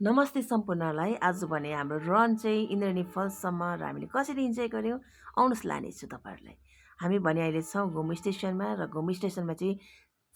नमस्ते सम्पूर्णलाई। आज भने हाम्रो रन चाहिँ इन्द्रेणी फल्ससम्म र हामीले कसरी इन्जोय गऱ्यौँ आउनुहोस् लानेछु तपाईँहरूलाई। हामी भने अहिले छौँ घुम स्टेसनमा र घुम स्टेसनमा चाहिँ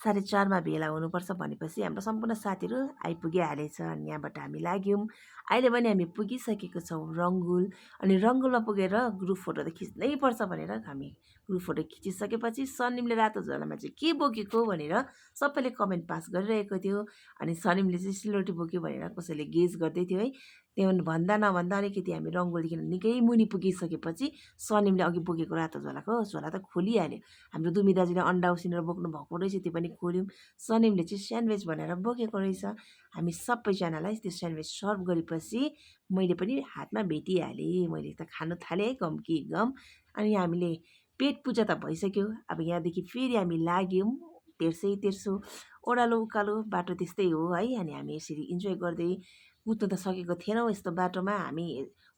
4:30मा भेला हुनुपर्छ भनेपछि हाम्रो सम्पूर्ण साथीहरू आइपुगिहालेछ अनि यहाँबाट हामी लाग्यौँ। अहिले भने हामी पुगिसकेको छौँ रङ्गुल अनि रङ्गुलमा पुगेर ग्रुप फोटो त खिच्नै पर्छ भनेर हामी ग्रुप फोटो खिचिसकेपछि सनिमले रातो झोलामा चाहिँ के बोकेको भनेर सबैले कमेन्ट पास गरिरहेको थियो अनि सनिमले चाहिँ सिलरोटी बोक्यो भनेर कसैले गेस गर्दै थियो है। त्यो भन्दा नभन्दा अलिकति हामी रङ्गुलदेखि निकै मुनि पुगिसकेपछि सनिमले अघि बोकेको रातो झोला त खोलिहाल्यो। हाम्रो दुमी दाजुले अन्डा उसिनेर बोक्नु भएको रहेछ, त्यो पनि खोल्यौँ। सनिमले चाहिँ स्यान्डविच भनेर बोकेको रहेछ। हामी सबैजनालाई त्यो स्यान्डविच सर्भ गरेपछि मैले पनि हातमा भेटिहालेँ। मैले त खानु थालेँ है गम कि गम। अनि हामीले पेट पूजा त भइसक्यो। अब यहाँदेखि फेरि हामी लाग्यौँ तेर्सो ओह्रालो उकालो बाटो त्यस्तै हो है। अनि हामी यसरी इन्जोय गर्दै कुद्नु त सकेको थिएनौँ। यस्तो बाटोमा हामी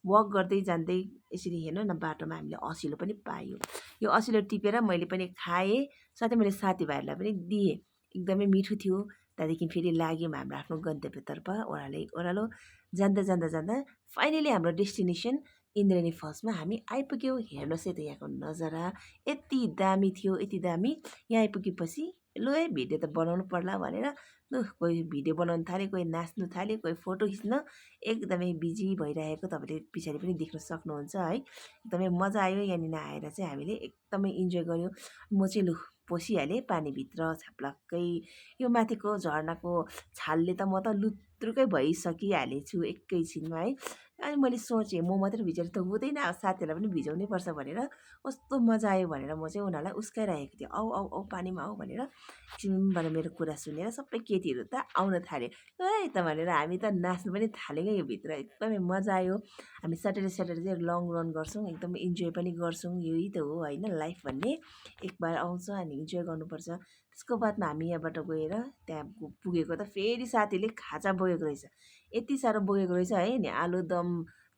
वक गर्दै जाँदै यसरी हेर्नु न बाटोमा हामीले असिलो पनि पायौँ। यो असिलो टिपेर मैले पनि खाएँ, साथै मैले साथीभाइहरूलाई पनि दिएँ। एकदमै मिठो थियो। त्यहाँदेखि फेरि लाग्यौँ हाम्रो आफ्नो गन्तव्यतर्फ ओह्रालो जाँदा फाइनली हाम्रो डेस्टिनेसन इन्द्रेणी फल्समा हामी आइपुग्यौँ। हेर्नुहोस् है त यहाँको नजारा यति दामी थियो, यति दामी। यहाँ आइपुगेपछि लु है भिडियो त बनाउनु पर्ला भनेर लु कोही भिडियो बनाउनु थाल्यो, कोही नाच्नु थाल्यो, कोही फोटो खिच्न एकदमै बिजी भइरहेको तपाईँले पछाडि पनि देख्न सक्नुहुन्छ है। एकदमै मजा आयो यहाँनिर आएर चाहिँ हामीले एकदमै इन्जोय गऱ्यौँ। म चाहिँ लु पसिहालेँ पानीभित्र छ्याप्लक्कै। यो माथिको झर्नाको छालले त म त लुत्रुकै भइसकिहालेछु एकैछिनमा है। अनि मैले सोचेँ म मात्रै भिजेर त हुँदैन, साथीहरूलाई पनि भिजाउनै पर्छ भनेर कस्तो मजा आयो भनेर म चाहिँ उनीहरूलाई उस्काइरहेको थिएँ। आऊ आऊ आऊ पानीमा आऊ भनेर। चिमबाट मेरो कुरा सुनेर सबै केटीहरू त आउन थाल्यो। है त भनेर हामी त नाच्नु पनि थाल्यौँ क्या यो भित्र। एकदमै मजा आयो। हामी स्याटरडे चाहिँ लङ रन गर्छौँ, एकदमै इन्जोय पनि गर्छौँ। यही त हो होइन लाइफ भन्ने। एकबार आउँछ अनि इन्जोय गर्नुपर्छ। त्यसको बादमा हामी यहाँबाट गएर त्यहाँ पुगेको त फेरि साथीले खाजा बोकेको रहेछ। यति साह्रो बोकेको रहेछ है नि, आलुदम,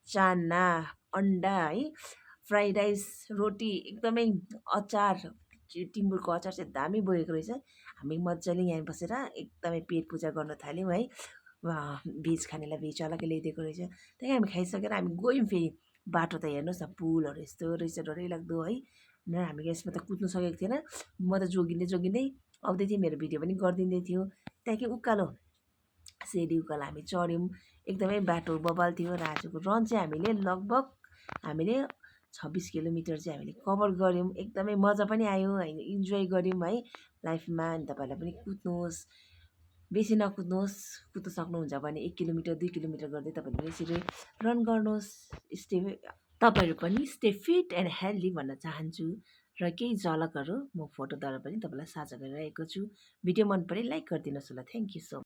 चाना, अन्डा है, फ्राइड राइस, रोटी, एकदमै अचार, टिमुरको अचार चाहिँ दामी बोकेको रहेछ। हामी मजाले यहाँ बसेर एकदमै पेट पूजा गर्न थाल्यौँ है। भेज खानेलाई भेज अलग्गै ल्याइदिएको रहेछ। त्यहाँदेखि हामी खाइसकेर हामी गयौँ फेरि। बाटो त हेर्नुहोस् न पुलहरू यस्तो रहेछ डरैलाग्दो है। र हामी यसमा त कुद्नु सकेको थिएन। म त जोगिँदै आउँदै थिएँ, मेरो भिडियो पनि गरिदिँदै थियो। त्यहाँदेखि उकालो सेडी उकालो हामी चढ्यौँ। एकदमै बाटो बबाल थियो र आजको रन चाहिँ हामीले 26 किलोमिटर चाहिँ हामीले कभर गऱ्यौँ। एकदमै मजा पनि आयो होइन, इन्जोय गऱ्यौँ है लाइफमा। अनि तपाईँहरूलाई पनि कुद्नुहोस्, बेसी नकुद्नुहोस्। कुद्नु सक्नुहुन्छ भने 1 किलोमिटर 2 किलोमिटर गर्दै तपाईँले पनि यसरी रन गर्नुहोस्। तपाईँहरू पनि स्टे फिट एन्ड हेल्दी भन्न चाहन्छु। र केही झलकहरू म फोटोद्वारा पनि तपाईँलाई साझा गरिरहेको छु। भिडियो मन परे लाइक गरिदिनुहोस् होला। Thank you so much.